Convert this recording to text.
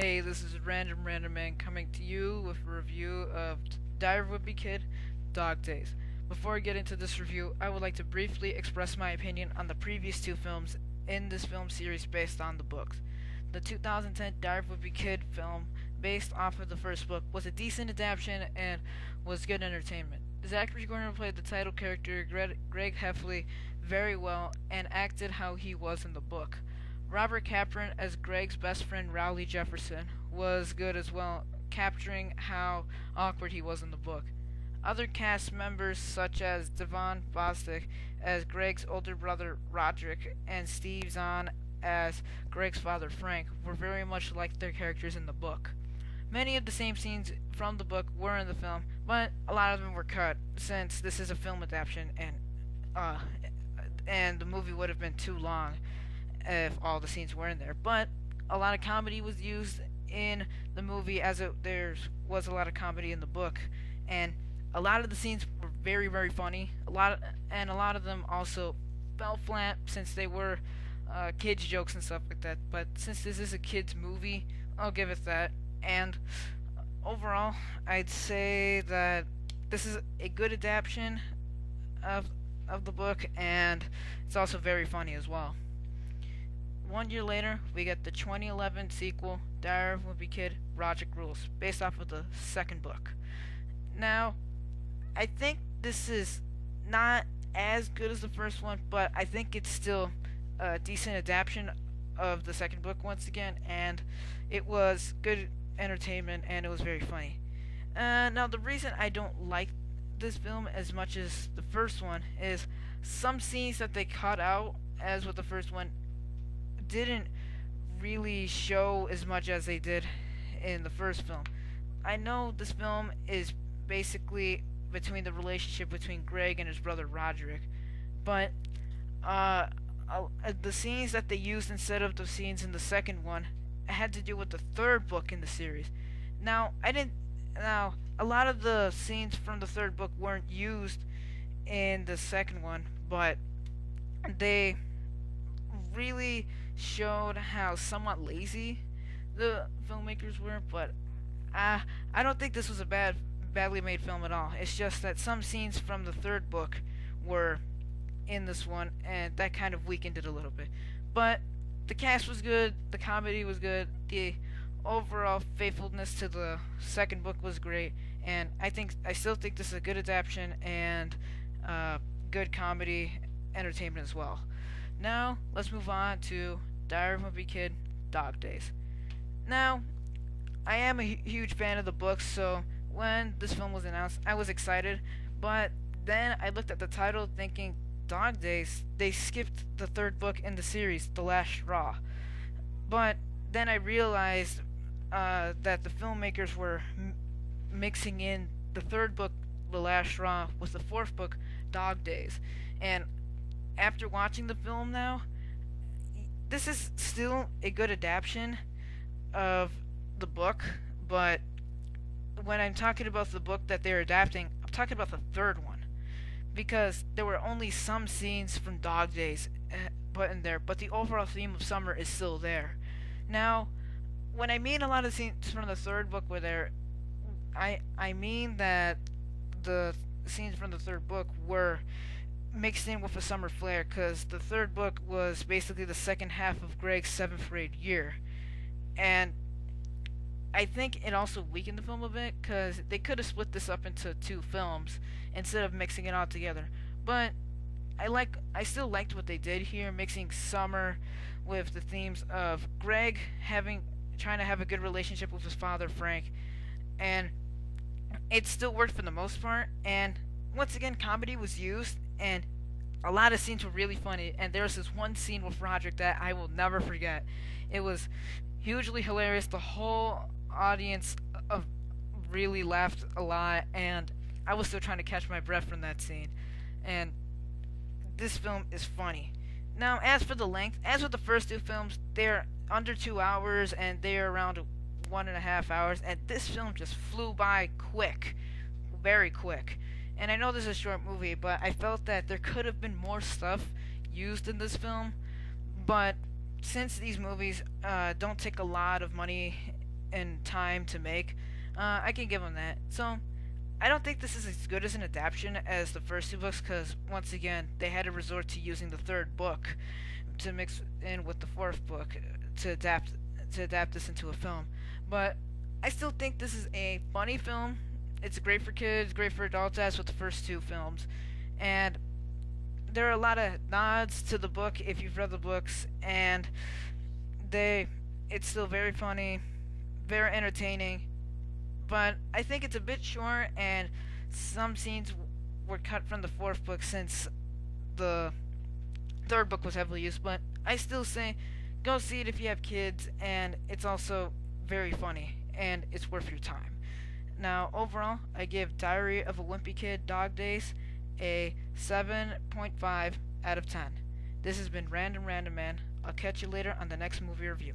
Hey, this is RandomRandomMan coming to you with a review of Diary of a Wimpy Kid, Dog Days. Before I get into this review, I would like to briefly express my opinion on the previous two films in this film series based on the books. The 2010 Diary of a Wimpy Kid film, based off of the first book, was a decent adaptation and was good entertainment. Zachary Gordon played the title character, Greg Heffley, very well and acted how he was in the book. Robert Capron as Greg's best friend Rowley Jefferson was good as well, capturing how awkward he was in the book. Other cast members such as Devon Bostic as Greg's older brother Roderick and Steve Zahn as Greg's father Frank were very much like their characters in the book. Many of the same scenes from the book were in the film, but a lot of them were cut since this is a film adaptation and the movie would have been too long if all the scenes were in there. But a lot of comedy was used in the movie there was a lot of comedy in the book, and a lot of the scenes were very funny. A lot of them also fell flat since they were kids jokes and stuff like that. But since this is a kids movie, I'll give it that. And overall, I'd say that this is a good adaptation of the book, and it's also very funny as well. 1 year later, we get the 2011 sequel, Diary of a Wimpy Kid, Roderick Rules, based off of the second book. Now, I think this is not as good as the first one, but I think it's still a decent adaptation of the second book once again, and it was good entertainment, and it was very funny. Now, the reason I don't like this film as much as the first one is some scenes that they cut out, as with the first one, didn't really show as much as they did in the first film. I know this film is basically between the relationship between Greg and his brother Roderick, but the scenes that they used instead of the scenes in the second one had to do with the third book in the series. Now, a lot of the scenes from the third book weren't used in the second one, but they really showed how somewhat lazy the filmmakers were. But I don't think this was a badly made film at all. It's just that some scenes from the third book were in this one, and that kind of weakened it a little bit. But the cast was good, the comedy was good, the overall faithfulness to the second book was great, and I still think this is a good adaptation and good comedy entertainment as well. Now, let's move on to Diary of a Wimpy Kid, Dog Days. Now, I am a huge fan of the books, so when this film was announced, I was excited, but then I looked at the title thinking, Dog Days, they skipped the third book in the series, The Last Straw. But then I realized that the filmmakers were mixing in the third book, The Last Straw, with the fourth book, Dog Days. And after watching the film now, this is still a good adaptation of the book, but when I'm talking about the book that they're adapting, I'm talking about the third one, because there were only some scenes from Dog Days put in there, but the overall theme of summer is still there. Now, when I mean a lot of scenes from the third book were there, I mean that the scenes from the third book were mixed in with a summer flair, because the third book was basically the second half of Greg's 7th grade year, and I think it also weakened the film a bit, because they could have split this up into two films instead of mixing it all together. But I still liked what they did here, mixing summer with the themes of Greg trying to have a good relationship with his father Frank, and it still worked for the most part. And once again, comedy was used, and a lot of scenes were really funny. And there was this one scene with Roderick that I will never forget. It was hugely hilarious. The whole audience really laughed a lot, and I was still trying to catch my breath from that scene. And this film is funny. Now, as for the length, as with the first two films, they're under 2 hours, and they're around 1.5 hours, and this film just flew by quick, very quick. And I know this is a short movie, but I felt that there could have been more stuff used in this film, but since these movies don't take a lot of money and time to make. I can give them that. So I don't think this is as good as an adaptation as the first two books, because once again they had to resort to using the third book to mix in with the fourth book to adapt this into a film. But I still think this is a funny film. It's great for kids, great for adults, as with the first two films, and there are a lot of nods to the book if you've read the books, and it's still very funny, very entertaining. But I think it's a bit short, and some scenes were cut from the fourth book since the third book was heavily used. But I still say go see it if you have kids, and it's also very funny, and it's worth your time. Now, overall, I give Diary of a Wimpy Kid Dog Days a 7.5 out of 10. This has been Random Random Man. I'll catch you later on the next movie review.